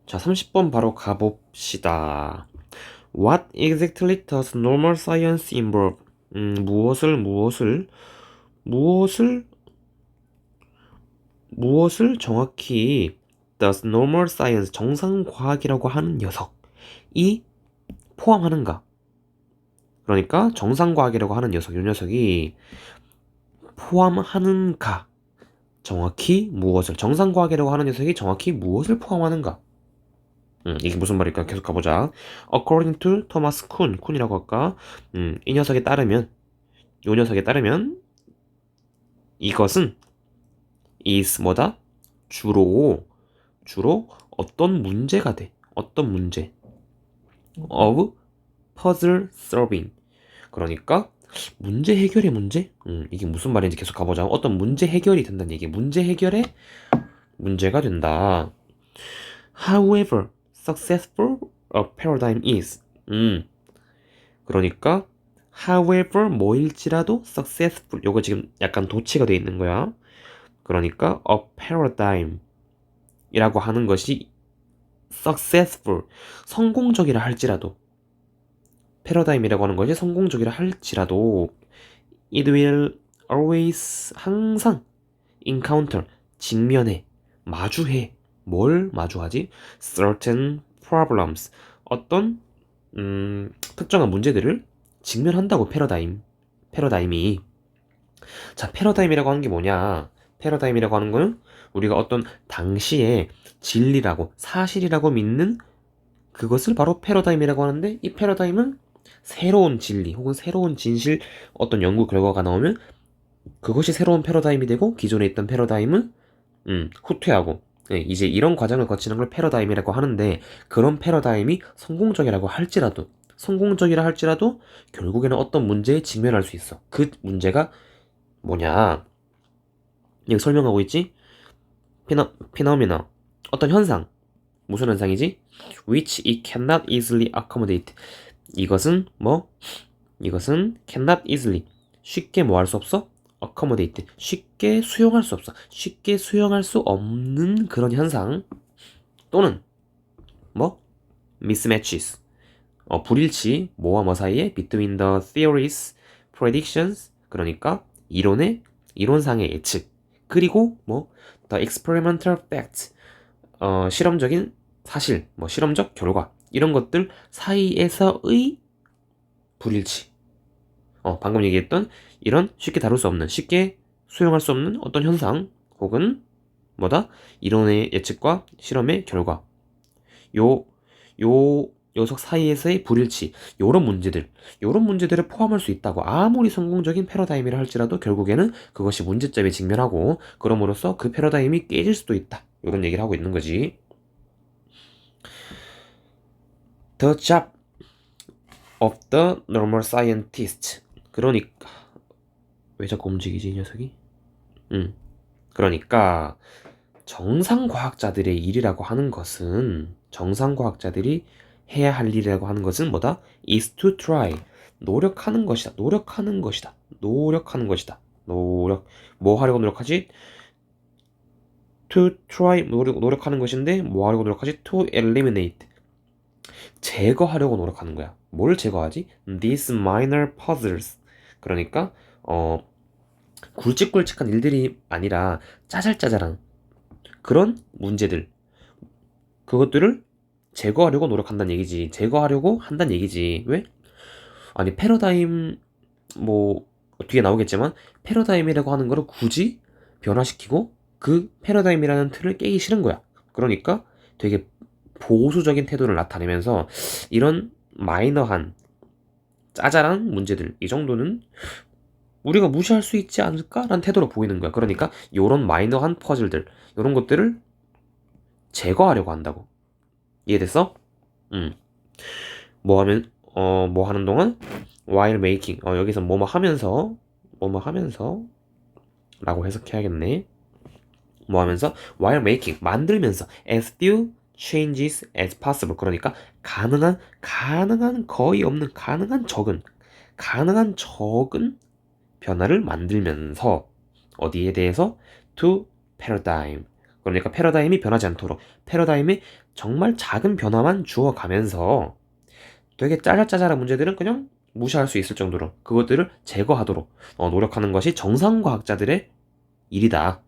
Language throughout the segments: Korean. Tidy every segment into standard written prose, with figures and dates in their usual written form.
자, 30번 바로 가봅시다. What exactly does normal science involve? 무엇을, 무엇을 정확히 does normal science, 정상과학이라고 하는 녀석이 포함하는가? 그러니까 정상과학이라고 하는 녀석, 이 녀석이 포함하는가? 정확히 무엇을, 정상과학이라고 하는 녀석이 정확히 무엇을 포함하는가? 이게 무슨 말일까? 계속 가보자. According to Thomas Kuhn, 쿤이라고 할까? 이 녀석에 따르면, 요 녀석에 따르면 이것은 is 뭐다? 주로 어떤 문제가 돼. 어떤 문제. of puzzle solving. 그러니까 문제 해결의 문제? 이게 무슨 말인지 계속 가보자. 어떤 문제 해결이 된다는 얘기. 문제 해결의 문제가 된다. However successful a paradigm is. 그러니까 however 뭐일지라도 successful. 요거 지금 약간 도치가 돼 있는 거야. 그러니까 a paradigm 이라고 하는 것이 successful, 성공적이라 할지라도, 패러다임이라고 하는 것이 성공적이라 할지라도 it will always, 항상 encounter, 직면해, 마주해. 뭘 마주하지? certain problems, 어떤 특정한 문제들을 직면한다고. 패러다임이. 자, 패러다임이라고 하는 게 뭐냐? 패러다임이라고 하는 거는 우리가 어떤 당시에 진리라고, 사실이라고 믿는 그것을 바로 패러다임이라고 하는데, 이 패러다임은 새로운 진리 혹은 새로운 진실, 어떤 연구 결과가 나오면 그것이 새로운 패러다임이 되고, 기존에 있던 패러다임은 후퇴하고, 예, 이제 이런 과정을 거치는 걸 패러다임이라고 하는데, 그런 패러다임이 성공적이라 할지라도 결국에는 어떤 문제에 직면할 수 있어. 그 문제가 뭐냐? 여기 설명하고 있지? 피노미나, 어떤 현상. 무슨 현상이지? which it cannot easily accommodate. 이것은 이것은 cannot easily, 쉽게 뭐 할 수 없어? accommodate, 쉽게 수용할 수 없어. 쉽게 수용할 수 없는 그런 현상. 또는 뭐 mismatches, 불일치, 뭐와 뭐 사이에 between the theories, predictions. 그러니까 이론상의 예측, 그리고 the experimental facts, 실험적인 사실, 실험적 결과, 이런 것들 사이에서의 불일치. 방금 얘기했던 이런 쉽게 다룰 수 없는, 쉽게 수용할 수 없는 어떤 현상, 혹은 이론의 예측과 실험의 결과. 요, 요 녀석 사이에서의 불일치, 요런 문제들을 포함할 수 있다고. 아무리 성공적인 패러다임이라 할지라도 결국에는 그것이 문제점에 직면하고, 그럼으로써 그 패러다임이 깨질 수도 있다. 요런 얘기를 하고 있는 거지. The job of the normal scientist. 그러니까 왜 자꾸 움직이지 이 녀석이? 그러니까 정상과학자들의 일이라고 하는 것은, 정상과학자들이 해야 할 일이라고 하는 것은 뭐다? is to try, 노력하는 것이다. 뭐 하려고 노력하지? to try, 노력하는 것인데 뭐 하려고 노력하지? to eliminate, 제거하려고 노력하는 거야. 뭘 제거하지? these minor puzzles. 그러니까 굵직굵직한 일들이 아니라 짜잘짜잘한 그런 문제들, 그것들을 제거하려고 노력한다는 얘기지. 제거하려고 한다는 얘기지. 왜? 아니, 패러다임, 뒤에 나오겠지만 패러다임이라고 하는 거를 굳이 변화시키고 그 패러다임이라는 틀을 깨기 싫은 거야. 그러니까 되게 보수적인 태도를 나타내면서 이런 마이너한 짜잘한 문제들, 이 정도는 우리가 무시할 수 있지 않을까라는 태도로 보이는 거야. 그러니까 요런 마이너한 퍼즐들, 요런 것들을 제거하려고 한다고. 이해됐어? 음. 뭐 하는 동안? while making. 여기서 뭐뭐 하면서 라고 해석해야겠네. 뭐 하면서? while making, 만들면서. as few changes as possible. 그러니까 가능한 거의 없는, 가능한 적은 변화를 만들면서. 어디에 대해서? to paradigm, 그러니까 패러다임이 변하지 않도록 패러다임이 정말 작은 변화만 주어가면서 되게 짜잘짜잘한 문제들은 그냥 무시할 수 있을 정도로 그것들을 제거하도록 노력하는 것이 정상과학자들의 일이다.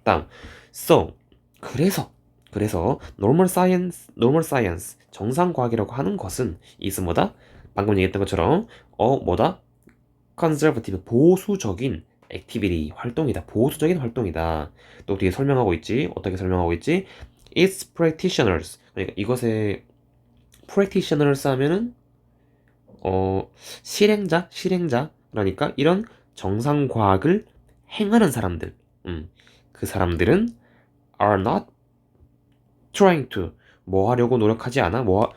다음, so 그래서 normal science 정상과학이라고 하는 것은 is 뭐다? 방금 얘기했던 것처럼 뭐다? conservative 보수적인 activity 활동이다. 보수적인 활동이다. 또 뒤에 설명하고 있지. 어떻게 설명하고 있지? Its practitioners 그러니까 이것의 practitioners 하면은 실행자 그러니까 이런 정상과학을 행하는 사람들. 그 사람들은 are not trying to 뭐 하려고 노력하지 않아? 뭐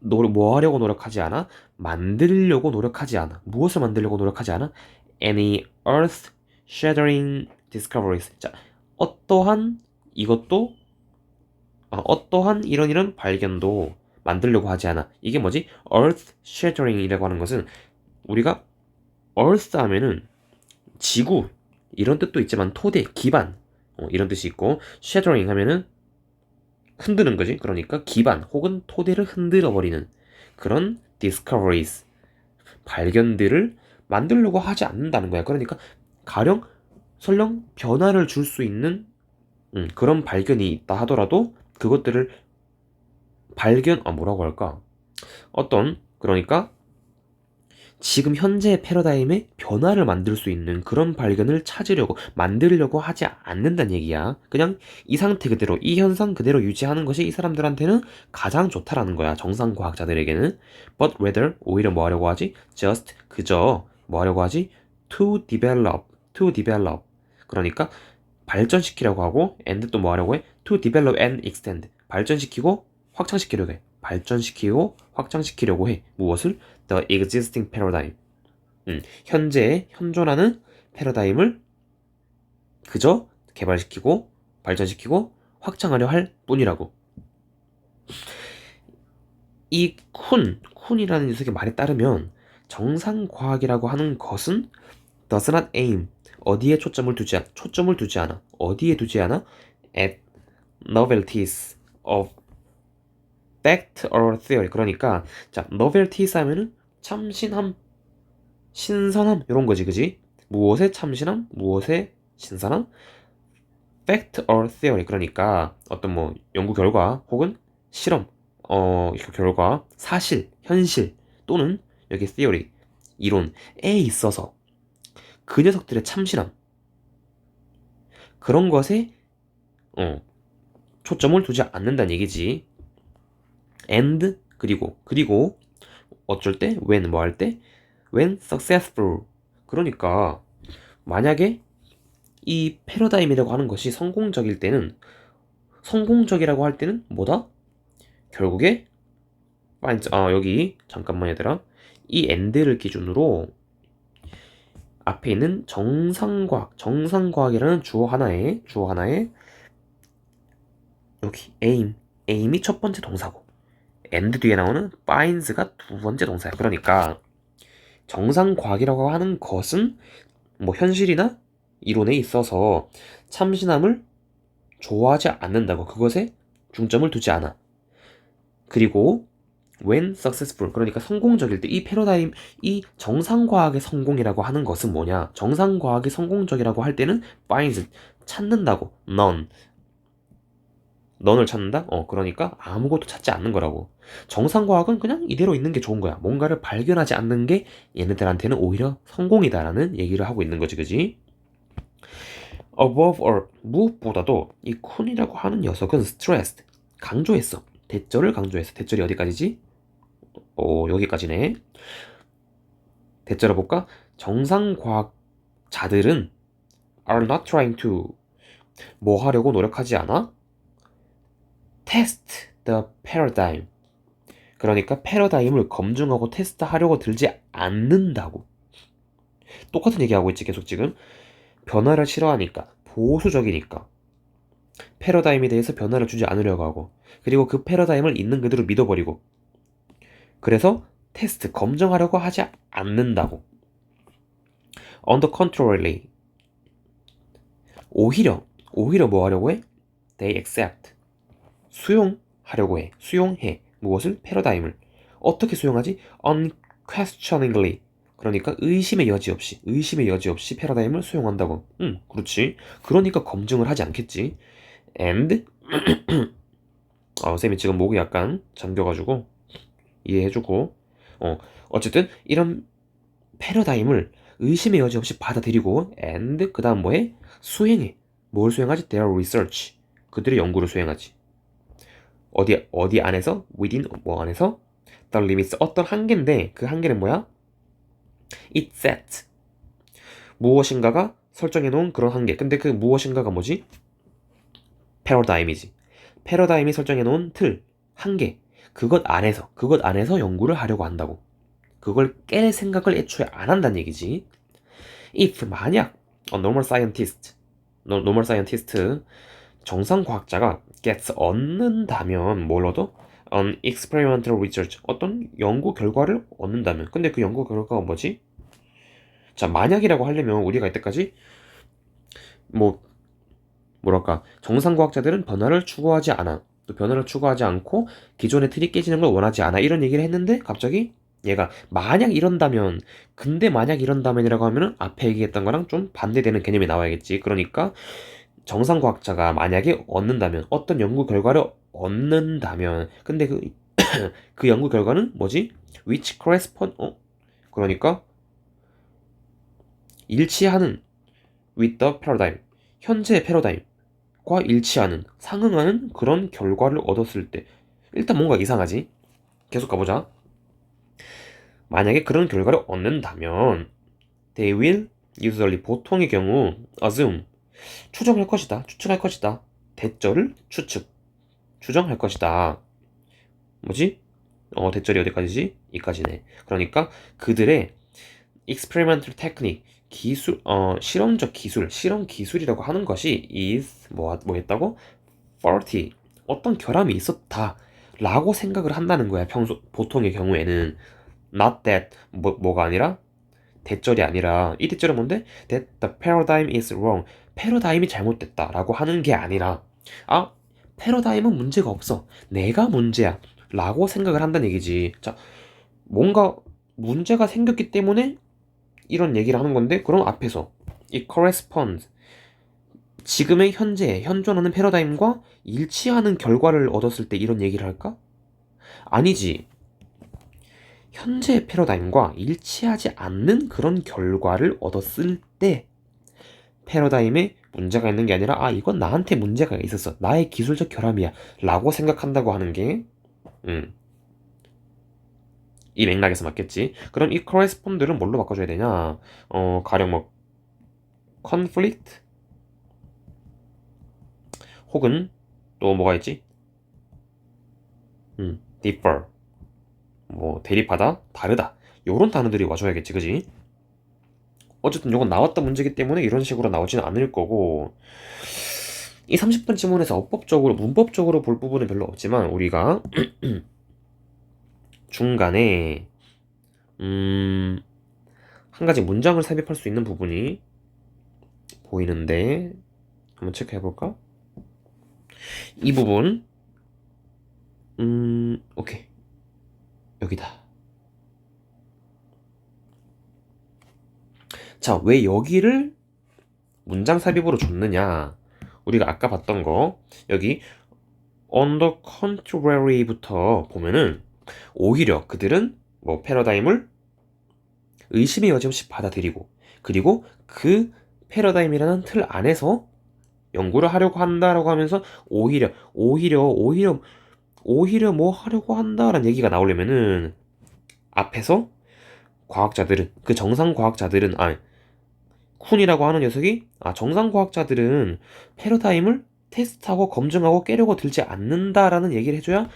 하려고 노력하지 않아? 만들려고 노력하지 않아. 무엇을 만들려고 노력하지 않아? Any earth-shattering discoveries. 자, 어떠한 이것도 어떠한 이런 발견도 만들려고 하지 않아. 이게 뭐지? earth-shattering이라고 하는 것은 우리가 earth 하면은 지구 이런 뜻도 있지만 토대, 기반 이런 뜻이 있고 shattering 하면은 흔드는 거지. 그러니까 기반 혹은 토대를 흔들어 버리는 그런 discoveries 발견들을 만들려고 하지 않는다는 거야. 그러니까 가령 설령 변화를 줄 수 있는 그런 발견이 있다 하더라도 그것들을 뭐라고 할까? 그러니까 지금 현재의 패러다임에 변화를 만들 수 있는 그런 발견을 만들려고 하지 않는다는 얘기야. 그냥 이 상태 그대로, 이 현상 그대로 유지하는 것이 이 사람들한테는 가장 좋다라는 거야. 정상 과학자들에게는. But rather, 오히려 뭐 하려고 하지? 그저 뭐 하려고 하지? to develop. 그러니까 발전시키려고 하고, and 또 뭐 하려고 해? To develop and extend. 발전시키고 확장시키려고 해. 발전시키고 확장시키려고 해. 무엇을? The existing paradigm. 현존하는 패러다임을 그저 개발시키고 발전시키고 확장하려 할 뿐이라고. 이 쿤이라는 녀석의 말에 따르면 정상과학이라고 하는 것은 does not aim 어디에 초점을 두지 않아. 어디에 두지 않아? at novelties of fact or theory. 그러니까 자 novelties 하면은 참신함, 신선함 이런 거지, 그지? 무엇의 참신함, 무엇의 신선함? fact or theory. 그러니까 어떤 뭐 연구 결과 혹은 실험, 그 결과, 사실, 현실 또는 여기 theory, 이론에 있어서 그 녀석들의 참신함 그런 것에 초점을 두지 않는다는 얘기지. and 그리고 어쩔 때 when 뭐 할 때 when successful 그러니까 만약에 이 패러다임이라고 하는 것이 성공적이라고 할 때는 뭐다? 결국에 여기 잠깐만 얘들아 이 end를 기준으로 앞에 있는 정상과학이라는 주어 하나에 여기 aim이 첫 번째 동사고 and 뒤에 나오는 finds가 두 번째 동사야. 그러니까 정상과학이라고 하는 것은 뭐 현실이나 이론에 있어서 참신함을 좋아하지 않는다고. 그것에 중점을 두지 않아. 그리고 when successful 그러니까 성공적일 때 이 정상과학의 성공이라고 하는 것은 뭐냐? 정상과학이 성공적이라고 할 때는 finds 찾는다고. none을 찾는다? 그러니까 아무것도 찾지 않는 거라고. 정상과학은 그냥 이대로 있는 게 좋은 거야. 뭔가를 발견하지 않는 게 얘네들한테는 오히려 성공이다라는 얘기를 하고 있는 거지, 그지? above all, 무엇보다도 이 쿤이라고 하는 녀석은 stressed, 강조했어. 대절을 강조했어. 대절이 어디까지지? 여기까지네. 대절을 볼까? 정상과학자들은 are not trying to 뭐 하려고 노력하지 않아? test the paradigm. 그러니까 패러다임을 검증하고 테스트하려고 들지 않는다고. 똑같은 얘기하고 있지 계속 지금. 변화를 싫어하니까, 보수적이니까 패러다임에 대해서 변화를 주지 않으려고 하고, 그리고 그 패러다임을 있는 그대로 믿어버리고, 그래서 검증하려고 하지 않는다고. On the contrary, 오히려 오히려 뭐 하려고 해? They accept. 수용하려고 해. 수용해. 무엇을? 패러다임을. 어떻게 수용하지? Unquestioningly. 그러니까 의심의 여지 없이 패러다임을 수용한다고. 그렇지. 그러니까 검증을 하지 않겠지. And 쌤이 지금 목이 약간 잠겨가지고 이해해주고 어쨌든 이런 패러다임을 의심의 여지 없이 받아들이고 and 그 다음 뭐해? 수행해. 뭘 수행하지? Their research. 그들의 연구를 수행하지. 어디 안에서? within 뭐 안에서? the limits 어떤 한계인데 그 한계는 뭐야? it set 무엇인가가 설정해 놓은 그런 한계. 근데 그 무엇인가가 뭐지? 패러다임이지. 패러다임이 설정해 놓은 틀, 한계. 그것 안에서 연구를 하려고 한다고. 그걸 깰 생각을 애초에 안 한다는 얘기지. If 만약 normal scientist 정상 과학자가 gets 얻는다면 뭘 얻어? An experimental research 어떤 연구 결과를 얻는다면. 근데 그 연구 결과가 뭐지? 자, 만약이라고 하려면 우리가 이때까지 뭐랄까 정상 과학자들은 변화를 추구하지 않아. 또 변화를 추구하지 않고 기존의 틀이 깨지는 걸 원하지 않아. 이런 얘기를 했는데 갑자기 얘가 만약 이런다면 근데 만약 이런다면이라고 하면은 앞에 얘기했던 거랑 좀 반대되는 개념이 나와야겠지. 그러니까 정상 과학자가 만약에 얻는다면 어떤 연구 결과를 얻는다면 근데 그 연구 결과는 뭐지? which correspond 그러니까 일치하는 with the paradigm 현재의 패러다임과 일치하는 상응하는 그런 결과를 얻었을 때 일단 뭔가 이상하지? 계속 가보자. 만약에 그런 결과를 얻는다면 they will usually 보통의 경우 assume 추측할 것이다. 대절을 추정할 것이다. 뭐지? 대절이 어디까지지? 이까지네. 그러니까 그들의 experimental technique 실험 기술이라고 하는 것이 is 뭐였다고? faulty 어떤 결함이 있었다 라고 생각을 한다는 거야. 보통의 경우에는 not that 뭐가 아니라 대절이 아니라 이 대절은 뭔데? that the paradigm is wrong 패러다임이 잘못됐다 라고 하는 게 아니라 패러다임은 문제가 없어 내가 문제야 라고 생각을 한다는 얘기지. 자, 뭔가 문제가 생겼기 때문에 이런 얘기를 하는 건데 그럼 앞에서 이 correspond 지금의 현존하는 패러다임과 일치하는 결과를 얻었을 때 이런 얘기를 할까? 아니지. 현재의 패러다임과 일치하지 않는 그런 결과를 얻었을 때 패러다임에 문제가 있는 게 아니라 이건 나한테 문제가 있었어. 나의 기술적 결함이야. 라고 생각한다고 하는 게 이 맥락에서 맞겠지. 그럼 이 correspond를 뭘로 바꿔줘야 되냐? 가령 conflict 혹은 또 뭐가 있지? differ 대립하다, 다르다 요런 단어들이 와줘야겠지, 그지? 어쨌든 이건 나왔던 문제이기 때문에 이런 식으로 나오지는 않을 거고 이 30분 지문에서 문법적으로 볼 부분은 별로 없지만 우리가 중간에 한 가지 문장을 삽입할 수 있는 부분이 보이는데 한번 체크해볼까? 이 부분 오케이 여기다. 자, 왜 여기를 문장 삽입으로 줬느냐? 우리가 아까 봤던 거 여기 on the contrary부터 보면은 오히려 그들은 패러다임을 의심의 여지 없이 받아들이고 그리고 그 패러다임이라는 틀 안에서 연구를 하려고 한다라고 하면서 오히려 뭐 하려고 한다라는 얘기가 나오려면은 앞에서 과학자들은 그 정상 과학자들은 쿤이라고 하는 녀석이 정상 과학자들은 패러다임을 테스트하고 검증하고 깨려고 들지 않는다라는 얘기를 해줘야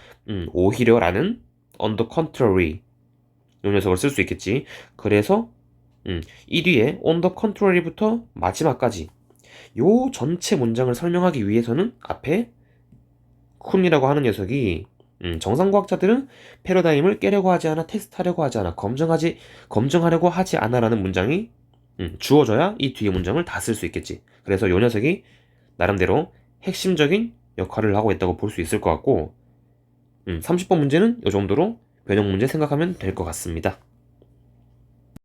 오히려라는 on the contrary 이 녀석을 쓸 수 있겠지. 그래서 이 뒤에 on the contrary부터 마지막까지 요 전체 문장을 설명하기 위해서는 앞에 쿤이라고 하는 녀석이 정상 과학자들은 패러다임을 깨려고 하지 않아, 테스트하려고 하지 않아, 검증하려고 하지 않아라는 문장이 주어져야 이 뒤에 문장을 다 쓸 수 있겠지. 그래서 요 녀석이 나름대로 핵심적인 역할을 하고 있다고 볼 수 있을 것 같고 30번 문제는 이 정도로 변형 문제 생각하면 될 것 같습니다.